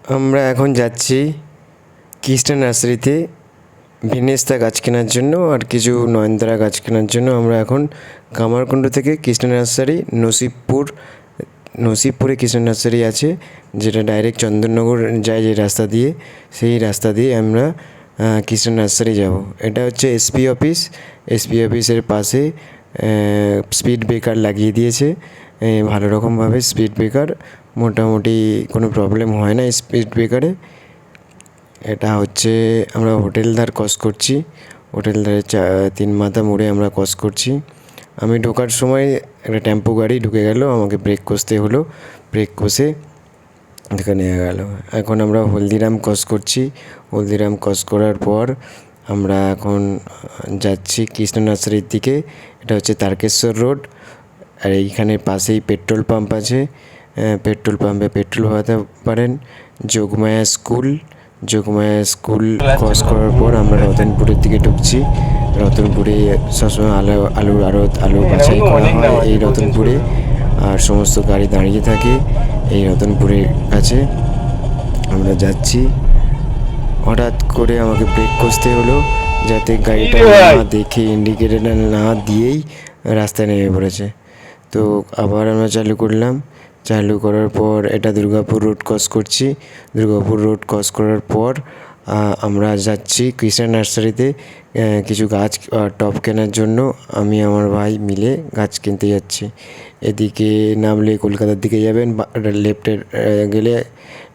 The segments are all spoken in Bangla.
আমরা এখন যাচ্ছি কৃষ্ণা নার্সারিতে ভিনেস্তা গাছ কেনার জন্য আর কিছু নয়নতারা গাছ কেনার জন্য। আমরা এখন কামারকুণ্ড থেকে কৃষ্ণা নার্সারি নসিবপুরে কৃষ্ণা নার্সারি আছে, যেটা ডাইরেক্ট চন্দননগর যায় যে রাস্তা দিয়ে, সেই রাস্তা দিয়ে আমরা কৃষ্ণা নার্সারি যাব। এটা হচ্ছে এসপি অফিস। এসপি অফিসের পাশে স্পিড ব্রেকার লাগিয়ে দিয়েছে, ভালো রকমভাবে স্পিড ব্রেকার, মোটামুটি কোনো প্রবলেম হয় না স্পিড ব্রেকারে। এটা হচ্ছে আমরা হোটেলধার ক্রস করছি, হোটেলধারে 3 মাথা মোড়ে আমরা ক্রস করছি। আমি ঢোকার সময় একটা টেম্পো গাড়ি ঢুকে গেল, আমাকে ব্রেক কষতে হলো, ব্রেক কষে এখানে গেল। এখন আমরা হলদিরাম ক্রস করছি, হলদিরাম ক্রস করার পর আমরা এখন যাচ্ছি কৃষ্ণ নার্সারির দিকে। এটা হচ্ছে তারকেশ্বর রোড, আর এইখানে পাশেই পেট্রোল পাম্প আছে, পেট্রোল পাম্পে পেট্রোল ভরাতে পারেন। যোগমায়া স্কুল ক্রস করার পর আমরা রতনপুরের দিকে ঢুকছি। রতনপুরে সবসময় আলু বাছাই করা হয় এই রতনপুরে, আর সমস্ত গাড়ি দাঁড়িয়ে থাকে এই রতনপুরের কাছে। আমরা যাচ্ছি, হঠাৎ করে আমাকে ব্রেক কষতে হলো, যাতে গাড়িটা না দেখে ইন্ডিকেটার না দিয়েই রাস্তায় নেমে পড়েছে। তো আবার আমরা চালু করলাম, চালু করার পর এটা দুর্গাপুর রোড ক্রস করছি। দুর্গাপুর রোড ক্রস করার পর আমরা যাচ্ছি কৃষ্ণা নার্সারিতে কিছু গাছ টব কেনার জন্য। আমি আমার ভাই মিলে গাছ কিনতে যাচ্ছি। এদিকে নামলে কলকাতার দিকে যাবেন, লেফটে গেলে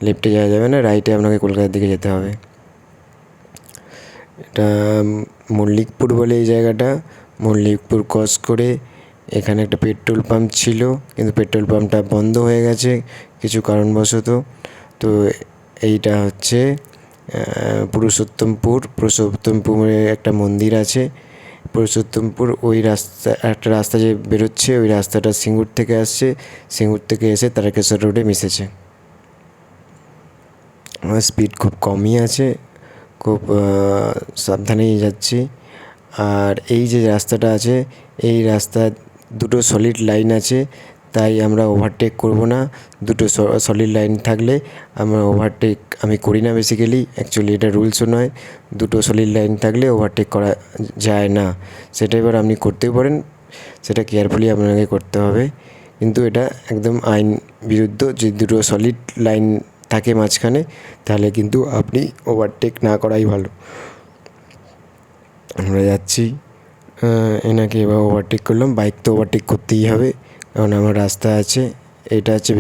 লেফটে যাওয়া যাবে না, রাইটে আপনাকে কলকাতার দিকে যেতে হবে। এটা মল্লিকপুর বলে এই জায়গাটা। মল্লিকপুর ক্রস করে এখানে একটা পেট্রোল পাম্প ছিল, কিন্তু পেট্রোল পাম্পটা বন্ধ হয়ে গেছে কিছু কারণবশত। তো এইটা হচ্ছে পুরুষোত্তমপুরে একটা মন্দির আছে পুরুষোত্তমপুর। ওই একটা রাস্তা যে বেরোচ্ছে, ওই রাস্তাটা সিঙ্গুর থেকে আসছে, সিঙ্গুর থেকে এসে তারকেশ্বর রোডে মিশেছে। আমার স্পিড খুব কমই আছে, খুব সাবধানেই যাচ্ছি। আর এই যে রাস্তাটা আছে, এই রাস্তার দুটো সলিড লাইন আছে, তাই আমরা ওভারটেক করব না। দুটো সলিড লাইন থাকলে আমরা ওভারটেক আমি করি না বেসিক্যালি, অ্যাকচুয়ালি এটা রুলসও নয়। দুটো সলিড লাইন থাকলে ওভারটেক করা যায় না। সেটা এবার আপনি করতেও পারেন, সেটা কেয়ারফুলি আপনাকে করতে হবে, কিন্তু এটা একদম আইন বিরুদ্ধ। যে দুটো সলিড লাইন থাকে মাঝখানে, তাহলে কিন্তু আপনি ওভারটেক না করাই ভালো। আমরা যাচ্ছি, এনাকে এবার ওভারটেক করলাম। বাইক তো ওভারটেক করতেই হবে, কারণ আমার রাস্তা আছে। এটা হচ্ছে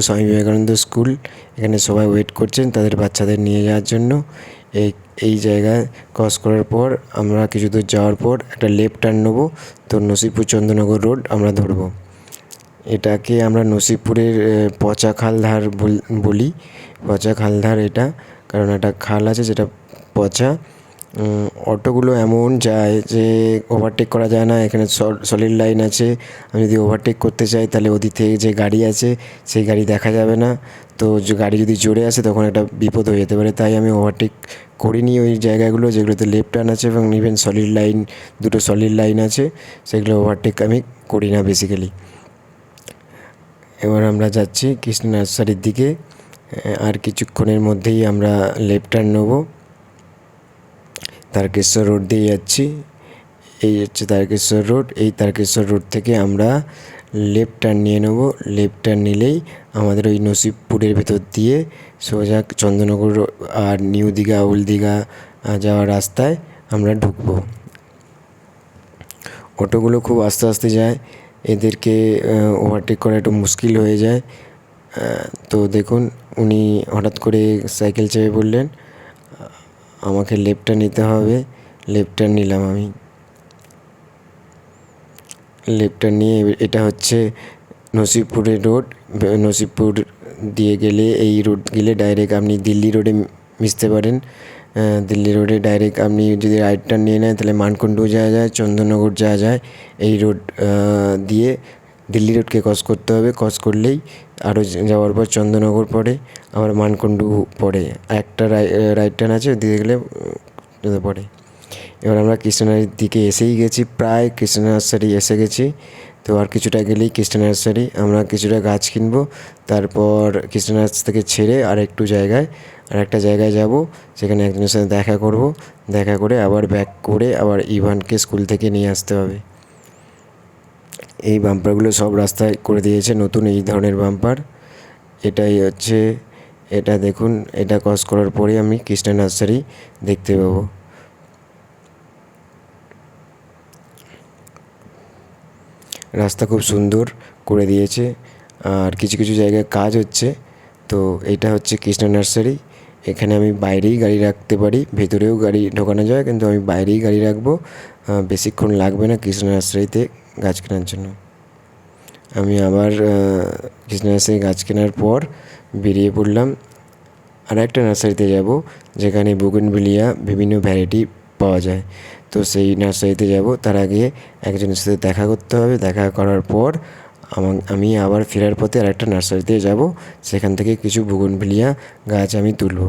স্বামী বিবেকানন্দ স্কুল। এখানে সবাই ওয়েট করছেন তাদের বাচ্চাদের নিয়ে যাওয়ার জন্য। এই জায়গায় ক্রস করার পর আমরা কিছু দূর যাওয়ার পর একটা লেফট টার্ন নেবো, তো নসিবপুর চন্দ্রনগর রোড আমরা ধরবো। এটাকে আমরা নসিবপুরের পচা খালধার বলি, পচা খালধার এটা, কারণ একটা খাল আছে যেটা পচা। অটোগুলো এমন যায় যে ওভারটেক করা যায় না। এখানে সলিড লাইন আছে, আমি যদি ওভারটেক করতে চাই তাহলে ওদিক থেকে যে গাড়ি আছে সেই গাড়ি দেখা যাবে না। তো যে গাড়ি যদি জোরে আসে তখন একটা বিপদ হয়ে যেতে পারে, তাই আমি ওভারটেক করিনি ওই জায়গাগুলো যেগুলোতে লেফট টার্ন আছে এবং ইভেন সলিড লাইন, দুটো সলিড লাইন আছে, সেগুলো ওভারটেক আমি করি না বেসিক্যালি। এবার আমরা যাচ্ছি কৃষ্ণ নার্সারির দিকে, আর কিছুক্ষণের মধ্যেই আমরা লেফট টার্ন নেব। তারকেশ্বর রোড দিয়ে যাচ্ছি, এই হচ্ছে তারকেশ্বর রোড। এই তারকেশ্বর রোড থেকে আমরা লেফট টার্ন নিয়ে নেব। লেফট টার্ন নিলেই আমাদের ওই নসিবপুরের ভেতর দিয়ে সোজা চন্দ্রনগর আর নিউ দীঘা ওল্ড দীঘা যাওয়ার রাস্তায় আমরা ঢুকবো। অটোগুলো খুব আস্তে আস্তে যায়, এদেরকে ওভারটেক করা একটু মুশকিল হয়ে যায়। তো দেখুন, উনি হঠাৎ করে সাইকেল চেপে পড়লেন, আমাকে লেফটটা নিতে হবে। লেফটটা নিলাম আমি, লেফটটা নিয়ে এটা হচ্ছে নসিবপুরের রোড। নসিবপুর দিয়ে গেলে, এই রোড গেলে ডাইরেক্ট আপনি দিল্লি রোডে মিশতে পারেন। দিল্লি রোডে ডাইরেক্ট আপনি যদি রাইট টার্ন নিয়ে নেন তাহলে মানকুণ্ডু যাওয়া যায়, চন্দননগর যাওয়া যায়। এই রোড দিয়ে দিল্লি রোডকে ক্রস করতে হবে, ক্রস করলেই আরও যাওয়ার পর চন্দননগর পড়ে, আবার মানকুণ্ডু পড়ে। একটা রাইট টার্ন আছে, দিয়ে গেলে পড়ে। এবার আমরা কৃষ্ণ নার্সারির দিকে এসেই গেছি, প্রায় কৃষ্ণ নার্সারি এসে গেছি। তো আর কিছুটা গেলেই কৃষ্ণা নার্সারি। আমরা কিছুটা গাছ কিনবো, তারপর কৃষ্ণা নার্সারি থেকে ছেড়ে আর একটা জায়গায় যাব, সেখানে একজনের সাথে দেখা করব। দেখা করে আবার ব্যাক করে আবার ইভানকে স্কুল থেকে নিয়ে আসতে হবে। এই বাম্পারগুলো সব রাস্তায় করে দিয়েছে নতুন এই ধরনের বাম্পার। এটা দেখুন, এটা ক্রস করার পরে আমি কৃষ্ণা নার্সারি দেখতে পাবো। রাস্তা খুব সুন্দর করে দিয়েছে, আর কিছু কিছু জায়গায় কাজ হচ্ছে। তো এটা হচ্ছে কৃষ্ণা নার্সারি। এখানে আমি বাইরেই গাড়ি রাখতে পারি, ভেতরেও গাড়ি ঢোকানো যায়, কিন্তু আমি বাইরেই গাড়ি রাখবো। বেশিক্ষণ লাগবে না কৃষ্ণা নার্সারিতে গাছ কেনার জন্য। আমি আবার কৃষ্ণা নার্সারি গাছ কেনার পর বেরিয়ে পড়লাম আর একটা নার্সারিতে যাব, যেখানে বুগেনভিলিয়া বিভিন্ন ভ্যারাইটি পাওয়া যায়। তো সেই নার্সারিতে যাব, তার আগে একজনের সাথে দেখা করতে হবে। দেখা করার পর আমি আবার ফেরার পথে আর একটা নার্সারিতে যাব, সেখান থেকে কিছু বুগেনভিলিয়া গাছ আমি তুলব।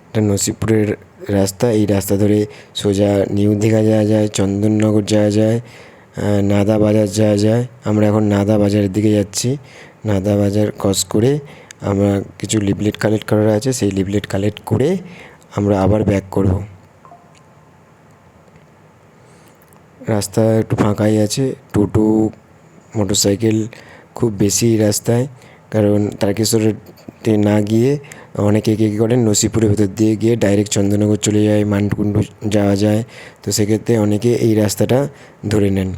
এটা নসিপুরের রাস্তা। এই রাস্তা ধরে সোজা নিউ দীঘা যাওয়া যায়, চন্দননগর যাওয়া যায়, নাদা বাজার যাওয়া যায়। আমরা এখন নাদা বাজারের দিকে যাচ্ছি। নাদা বাজার ক্রস করে আমরা কিছু লিফলেট কালেক্ট করার আছে, সেই লিফলেট কালেক্ট করে আমরা আবার ব্যাক করব। রাস্তা একটু ফাঁকাই আছে, টোটো মোটরসাইকেল খুব বেশি রাস্তায়, কারণ তারকেশ্বরে না গিয়ে অনেকে কী করেন নসিপুরের ভেতর দিয়ে গিয়ে ডাইরেক্ট চন্দননগর চলে যায়, মানকুণ্ডু যাওয়া যায়। তো সেক্ষেত্রে অনেকে এই রাস্তাটা ধরে নেন।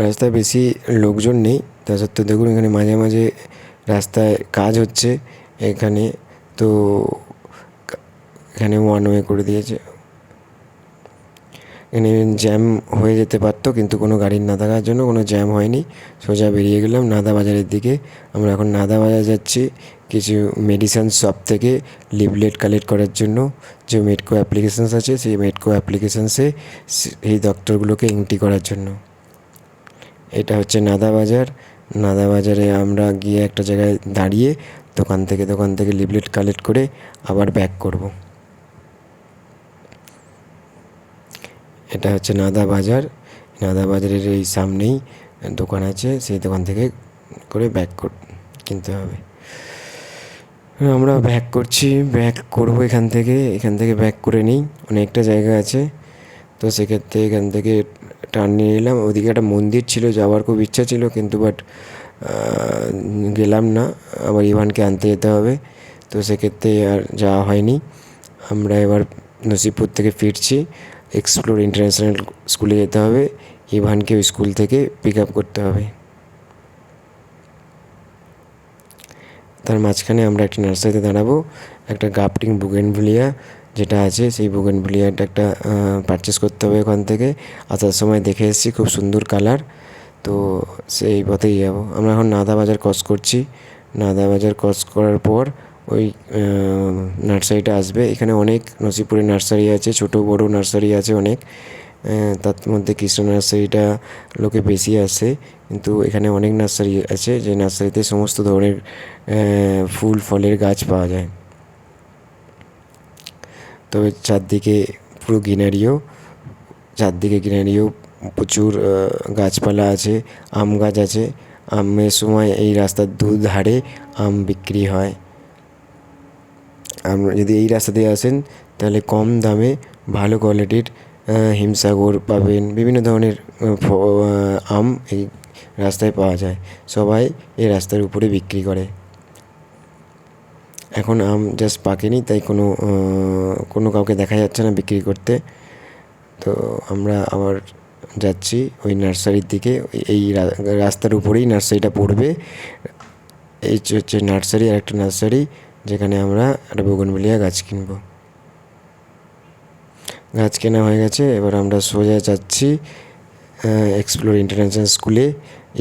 রাস্তায় বেশি লোকজন নেই, তা সত্ত্বেও দেখুন এখানে মাঝে মাঝে রাস্তায় কাজ হচ্ছে এখানে। তো এখানে ওয়ান ওয়ে করে দিয়েছে। এখানে জ্যাম হয়ে যেতে পারতো, কিন্তু কোনো গাড়ির না থাকার জন্য কোনো জ্যাম হয়নি। সোজা বেরিয়ে গেলাম নাদা বাজারের দিকে। আমরা এখন নাদা বাজার যাচ্ছি কিছু মেডিসিন শপ থেকে লিফলেট কালেক্ট করার জন্য। যে মেডকো অ্যাপ্লিকেশানস আছে, সেই মেডকো অ্যাপ্লিকেশানসে এই দপ্তরগুলোকে এন্ট্রি করার জন্য। এটা হচ্ছে নাদা বাজার। নাদা বাজারে আমরা গিয়ে একটা জায়গায় দাঁড়িয়ে দোকান থেকে লিফলেট কালেক্ট করে আবার ব্যাক করব। এটা হচ্ছে নাদা বাজার। নাদা বাজারের এই সামনেই দোকান আছে, সেই দোকান থেকে করে কিনতে হবে। আমরা ব্যাক করব এখান থেকে ব্যাক করে নিই। অনেকটা জায়গা আছে, তো সেক্ষেত্রে এখান থেকে টার্ন নিয়ে নিলাম। ওদিকে একটা মন্দির ছিল, যাওয়ার খুব ইচ্ছা ছিল, কিন্তু গেলাম না। আবার ইভানকে আনতে যেতে হবে, তো সেক্ষেত্রে আর যাওয়া হয়নি। আমরা এবার নসিপুর থেকে ফিরছি। এক্সপ্লোর ইন্টারন্যাশনাল স্কুলে যেতে হবে, ইভানকে ওই স্কুল থেকে পিক আপ করতে হবে। তার মাঝখানে আমরা একটা নার্সারিতে দাঁড়াবো। একটা গাপটিং বুগেনভিলিয়া যেটা আছে, সেই বুগেনভিলিয়াটা একটা পারচেস করতে হবে ওখান থেকে। আসার সময় দেখে এসেছি, খুব সুন্দর কালার। তো সেই পথেই যাব। আমরা এখন নাদা বাজার ক্রস করছি। নাদা বাজার ক্রস করার পর ওই নার্সারিটা আসবে। এখানে অনেক নসিপুরের নার্সারি আছে, ছোটো বড়ো নার্সারি আছে অনেক। তার মধ্যে কৃষ্ণ নার্সারিটা লোকে বেশি আসে, কিন্তু এখানে অনেক নার্সারি আছে, যে নার্সারিতে সমস্ত ধরনের ফুল ফলের গাছ পাওয়া যায়। তবে চারদিকে গ্রিনারিও প্রচুর গাছপালা আছে, আম গাছ আছে। আমের সময় এই রাস্তার দুধারে আম বিক্রি হয়। আপনারা যদি এই রাস্তা দিয়ে আসেন, তাহলে কম দামে ভালো কোয়ালিটির হিমসাগর পাবেন। বিভিন্ন ধরনের আম এই রাস্তায় পাওয়া যায়। সবাই এই রাস্তার উপরে বিক্রি করে। এখন আম জাস্ট পাকেনি, তাই কোনো কাউকে দেখা যাচ্ছে না বিক্রি করতে। তো আমরা আবার যাচ্ছি ওই নার্সারির দিকে। এই রাস্তার উপরেই নার্সারিটা পড়বে। এই হচ্ছে নার্সারি, আর একটা নার্সারি যেখানে আমরা একটা বুগেনভিলিয়া গাছ কিনবো। গাছ কেনা হয়ে গেছে, এবার আমরা সোজা যাচ্ছি এক্সপ্লোর ইন্টারন্যাশনাল স্কুলে।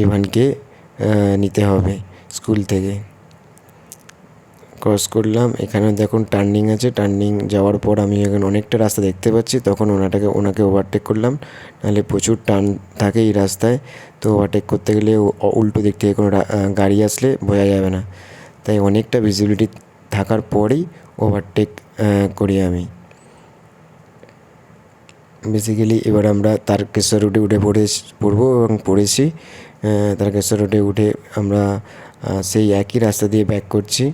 ইভানকে নিতে হবে স্কুল থেকে। ক্রস করলাম, এখানে দেখুন টার্নিং আছে। টার্নিং যাওয়ার পর আমি এখন অনেকটা রাস্তা দেখতে পাচ্ছি, তখন ওনাকে ওভারটেক করলাম। নাহলে প্রচুর টার্ন থাকে এই রাস্তায়, তো ওভারটেক করতে গেলে উল্টো দিক থেকে কোনো গাড়ি আসলে বোঝা যাবে না, তাই অনেকটা ভিজিবিলিটি থাকার পরেই ওভারটেক করি আমি। বেসিক্যালি এবার আমরা তারকেশ্বর রোডে উঠে পড়বো এবং পড়েছি। তারকেশ্বর রোডে উঠে আমরা সেই একই রাস্তা দিয়ে ব্যাক করছি।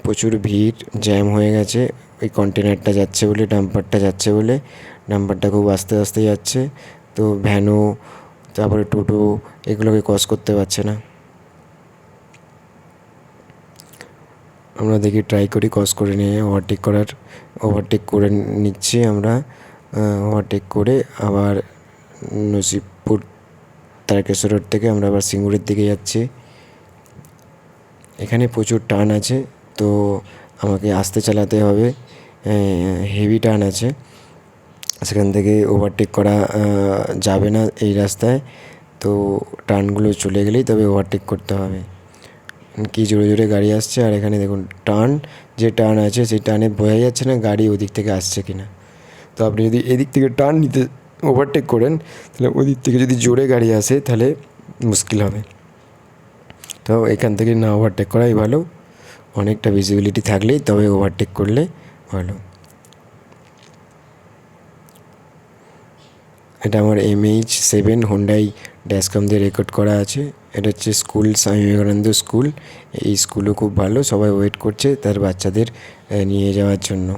প্রচুর ভিড়, জ্যাম হয়ে গেছে ওই কন্টেনারটা যাচ্ছে বলে, ডাম্পারটা যাচ্ছে বলে। ডাম্পারটা খুব আস্তে আস্তে যাচ্ছে, তো ভ্যানও তারপরে টোটো এগুলোকে ক্রস করতে পারছে না। আমরা দেখি ট্রাই করি ক্রস করে নিয়ে ওভারটেক করে নিচ্ছি আমরা। ওভারটেক করে আবার নসিবপুর তারকেশ্বর রোড থেকে আমরা আবার সিঙ্গুরের দিকে যাচ্ছি। এখানে প্রচুর টার্ন আছে, তো আমাকে আস্তে চালাতে হবে, হেভি টার্ন আছে। সেখান থেকে ওভারটেক করা যাবে না এই রাস্তায়, তো টার্নগুলো চলে গেলেই তবে ওভারটেক করতে হবে। কি জোরে জোরে গাড়ি আসছে, আর এখানে দেখুন যে টার্ন আছে সেই টার্নে বোঝা যাচ্ছে না গাড়ি ওদিক থেকে আসছে কি না। তো আপনি যদি এদিক থেকে টার্ন নিতে ওভারটেক করেন, তাহলে ওদিক থেকে যদি জোরে গাড়ি আসে তাহলে মুশকিল হবে। তো এখান থেকে না ওভারটেক করাই ভালো, অনেকটা ভিজিবিলিটি থাকলেই তবে ওভারটেক করলে ভালো। এটা আমার MH7 হোন্ডাই ড্যাশকম দিয়ে রেকর্ড করা আছে। এটা হচ্ছে স্কুল, স্বামী বিবেকানন্দ স্কুল। এই স্কুলও খুব ভালো, সবাই ওয়েট করছে তার বাচ্চাদের নিয়ে যাওয়ার জন্য।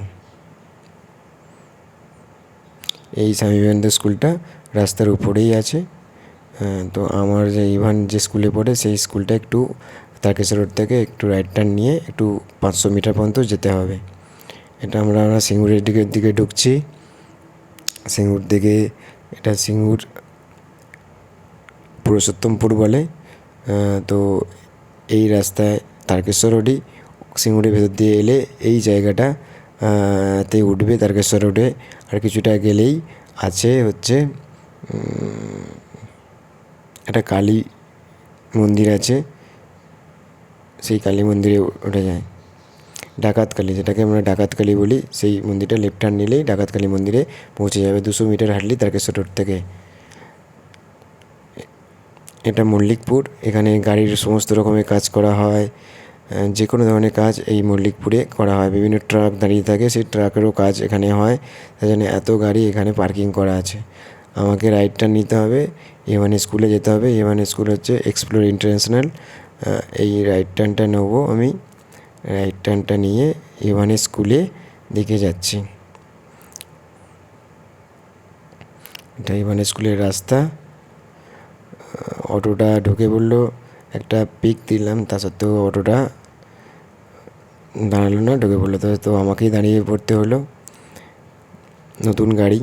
এই স্বামী বিবেকানন্দ স্কুলটা রাস্তার উপরেই আছে। তো আমার যে ইভান যে স্কুলে পড়ে সেই স্কুলটা একটু তারকেশ্বর রোড থেকে একটু রাইট টার্ন নিয়ে একটু 500 মিটার পর্যন্ত যেতে হবে। এটা আমরা সিঙ্গুরের দিকে ঢুকছি। সিঙ্গুর দিকে, এটা সিঙ্গুর পুরুষোত্তমপুর বলে। তো এই রাস্তায় তারকেশ্বর রোডই সিঙ্গুরের ভেতর দিয়ে এলে এই জায়গাটা তে উঠবে তারকেশ্বর রোডে। আর কিছুটা গেলেই আছে হচ্ছে একটা কালী মন্দির আছে, সেই কালী মন্দিরে উঠে যায়। ডাকাতকালী, যেটাকে আমরা ডাকাতকালী বলি, সেই মন্দিরটা লেফট টার্ন নিলেই ডাকাতকালী মন্দিরে পৌঁছে যাবে 200 মিটার হাঁটলেই তারকেশ্বর রোড থেকে। এটা মল্লিকপুর, এখানে গাড়ির সমস্ত রকমের কাজ করা হয়, যে কোনো ধরনের কাজ এই মল্লিকপুরে করা হয়। বিভিন্ন ট্রাক দাঁড়িয়ে থাকে, সেই ট্রাকেরও কাজ এখানে হয়, তাই জন্য এত গাড়ি এখানে পার্কিং করা আছে। আমাকে রাইট টার্ন নিতে হবে, A1 স্কুলে যেতে হবে। A1 স্কুল হচ্ছে এক্সপ্লোর ইন্টারন্যাশনাল। এই রাইট টার্নটা নেবো আমি। রাইট টার্নটা নিয়ে A1 স্কুলে দিকে যাচ্ছি। এটা A1 স্কুলের রাস্তা। অটোটা ঢুকে পড়লো, একটা পিক দিলাম, তা সত্ত্বেও অটোটা দাঁড়ালো না, ঢুকে পড়লো। তো আমাকেই দাঁড়িয়ে পড়তে হলো। নতুন গাড়ি,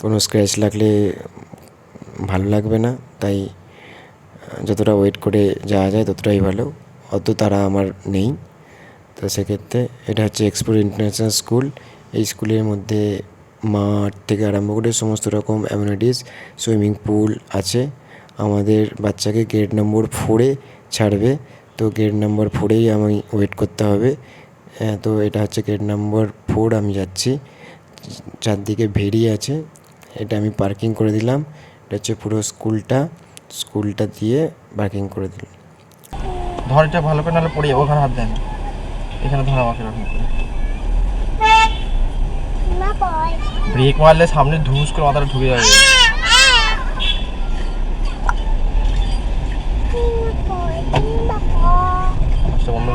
কোনো স্ক্র্যাচ লাগলে ভালো লাগবে না, তাই যতটা ওয়েট করে যাওয়া যায় ততটাই ভালো। অত তারা আমার নেই, তো সেক্ষেত্রে এটা হচ্ছে এক্সপ্লোর ইন্টারন্যাশনাল স্কুল। এই স্কুলের মধ্যে মাঠ থেকে আরম্ভ করে সমস্ত রকম অ্যামিনিটিস, সুইমিং পুল আছে। আমাদের বাচ্চাকে গেট নম্বর 4-এ ছাড়বে, তো গেট নম্বর 4-এই আমি ওয়েট করতে হবে। তো এটা হচ্ছে গেট নম্বর 4, আমি যাচ্ছি। চারদিকে ভেড়ি আছে, এটা আমি পার্কিং করে দিলাম। এটা হচ্ছে পুরো স্কুলটা দিয়ে পার্কিং করে দিলাম। ধর এটা ভালো করে, নাহলে পড়ে যাবো। ওখানে হাত দেয় না, এখানে ধর আমাকে এরকম করে। ব্রেক মারলে সামনে ধুস করে মাথাটা ঢুকে যাবে। বন্ধ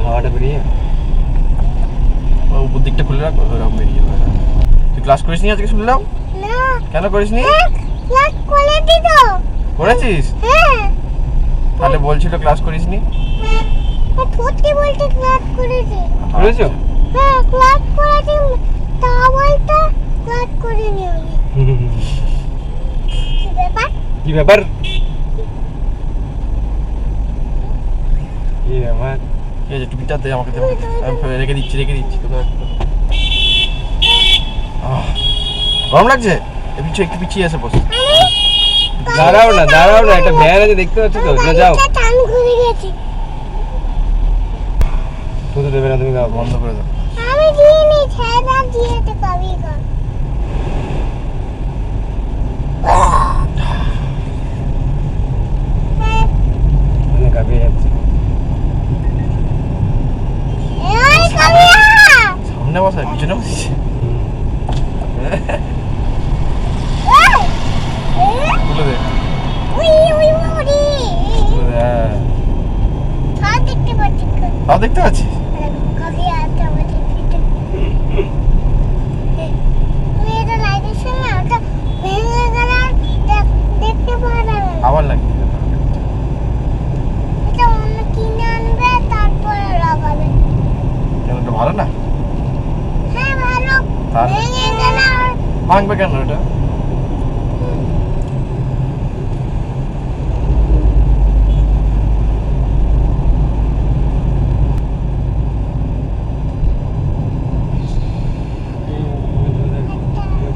হাওয়াটা বেরিয়ে উপর দিকটা খুলে রাখ, ওরকম বেরিয়ে যাবে। তুই ক্লাস করিস নি আজকে শুনলাম? কেন করিস নি? করেছিস? তাহলে বলছিল ক্লাস করিস নি। সত্যি বলতে ক্লাস করেছি। করেছো? হ্যাঁ ক্লাস করেছি, তা বলতে ক্লাস করিনি আমি। কি ব্যাপার? এই যে টুপিটা দে আমাকে, আমি রেখে দিচ্ছি তোকে। গরম লাগছে? একটু পিছিয়ে এসে বস। দাঁড়াও না, একটা ভ্যান আছে দেখতে পাচ্ছ তো, যাও। টান ঘুরে গেছি। তুই তো দেবে না, তুমি বন্ধ করে দাও। আমি দিইনি, ছেড়ে দিয়েতে কবি কর। মানে কাঁপিয়ে যাচ্ছে। এই কবি সামনে বসা, পিছনে বসিস। তাও দেখতে পাচ্ছিস? কাকি আছে আমাদের পিঠে। তুমি এটা লাগিয়েছো না, ওটা ভেঙে গেলে আর দেখতে পাওয়া যাবে না। আবার লাগিয়ে দিল। এটা অন্য কিনে আনবে তারপরে লাগাবে। কেন, এটা ভালো না? হ্যাঁ ভালো, তাহলে? ভেঙে গেলে আর ভাঙবে কেন এটা?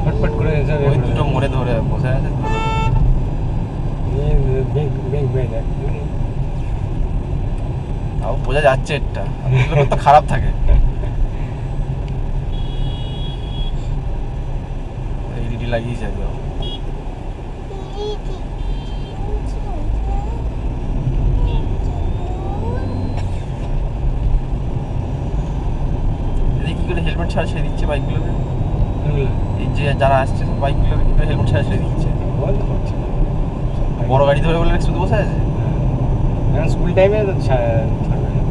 फटफट করে যাবে ওই দুটো মোড়ে ধরে বসে আছে তো। ব্যাংক ব্যাংক ব্যাংক তাও বোঝা যাচ্ছে এটা, এগুলো তো খারাপ থাকে। এলইডি লাগিয়েছে একদম। এদিকে কি করে হেলমেট ছাড়া ছেড়ে দিচ্ছে বাইকগুলোকে? এই যে যারা আসছে সব বাইকগুলোকে কি করে হেলমেট ছাড়া ছেড়ে দিচ্ছে? বড় গাড়ি ধরে বলে শুধু বসে আছে। স্কুল টাইমে ছাড়বে না।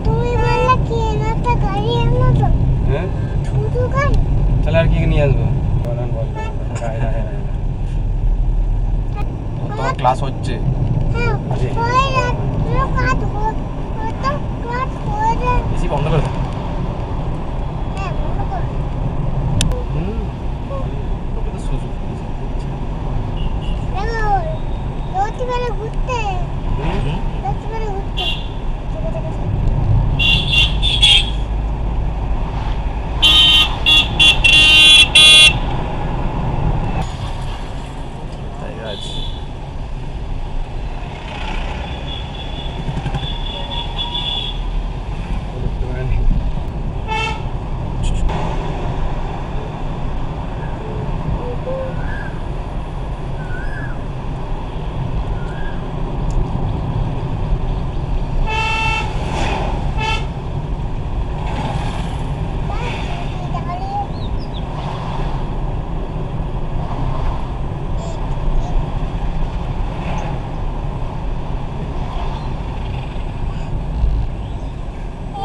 তুমি বললে কি একটা গাড়ি আনো তো, হ্যাঁ শুধু গাড়ি। তাহলে আর কি নিয়ে আসবো? বলেন বল তোমার ক্লাস হচ্ছে। হ্যাঁ হয়ে যাচ্ছে, কাজ ওটা কাজ হয়ে যায়। এসি বন্ধ করে দাও। হ্যাঁ বন্ধ করো। লোকে তো সুসু দিচ্ছে। দেখো রোজই বেলা ঘুরতে, রোজই বেলা ঘুরতে। তাই আছে।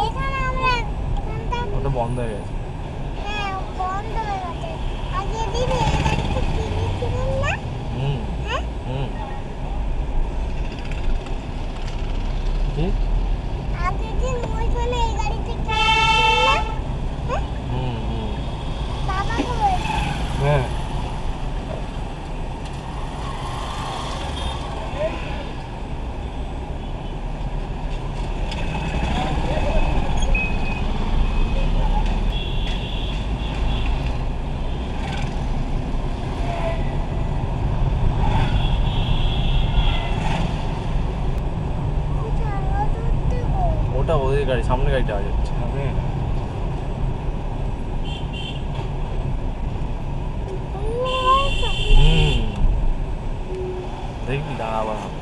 এখানে আমরা এখানটা ওটা বন্ধ হয়ে গেছে। হ্যাঁ বন্ধ হয়ে গেছে। আগে দিন এই গাড়িটা কিনেছিলেন না? হুম হ্যাঁ হুম। কি আগের দিন ওইখানে এই গাড়িটা কিনেছিলেন না? হ্যাঁ হুম হুম। বাবাকে বলছে। হ্যাঁ কোথায় আলো ধরতে গো? ওটা ওদের গাড়ি, সামনে গাড়িটা আওয়াজ হচ্ছে। হবে অন্য গাড়িটা? হুম। দেখবি দাঁড়া আবার হবে।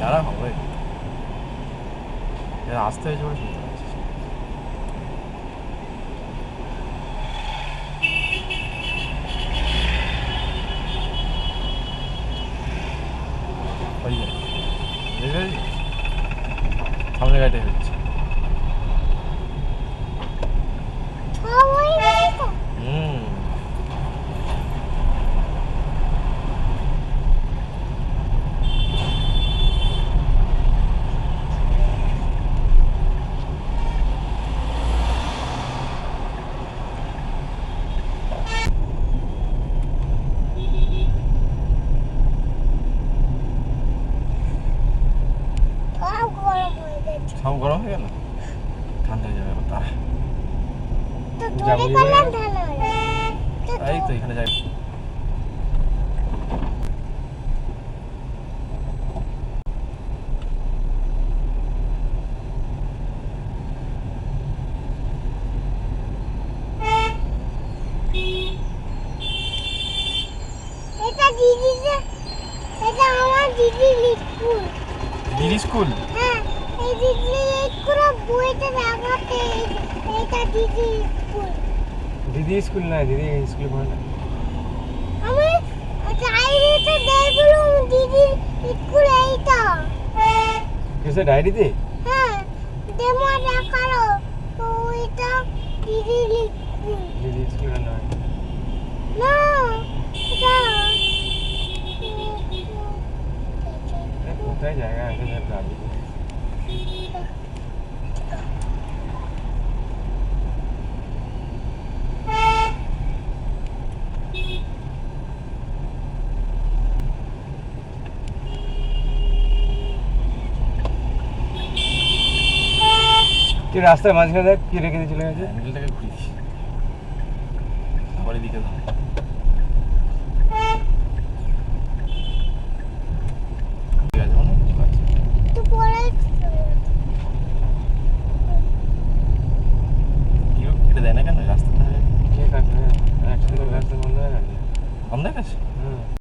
দাঁড়া হবে। এরা আসতে হয়েছে বলে শুনতে পাচ্ছিস। ওই যে, দেখতে পাচ্ছিস? সামনে গাড়িটা হচ্ছে। সব ওই গাড়িটা? হুম। সব গরম হয়ে গেছে। সব গরম হয়ে গেল, ঠান্ডা হয়ে যাবে তার। তো যাবো ধরে এবার? গেলেন ঠান্ডা হয়ে যাবে। তো এই তো এখানে যাই। এটা দিদির, এটা আমার দিদির স্কুল। দিদি স্কুল? হ্যাঁ এই দিদি পুরো বইতে দেখাতে এইটা দিদি স্কুল। দিদি স্কুল না, দিদি স্কুলে পড়ে না। আমি ডায়েরিতে দেখলাম দিদি স্কুল এইটা। কিসে ডায়েরিতে? হ্যাঁ ডেমো দেখালো তো এটা দিদি স্কুল দিদি স্কুলে নয়। না এটা এ কোথায় জায়গা আছে স্যার গাড়ি? তুই রাস্তার মাঝখানে দেখ কি রেখে দিয়ে চলে গেছে। হ্যান্ডেলটাকে ঘুরিস আবার এদিকে ধর। ঠিক আছে, অনেক কিছু আছে। তো পরে কি কেটে দেয় না কেন রাস্তা ধারে? কে কাটবে? একসাথে রাস্তা বন্ধ হয়ে গেছে। বন্ধ হয়ে গেছে?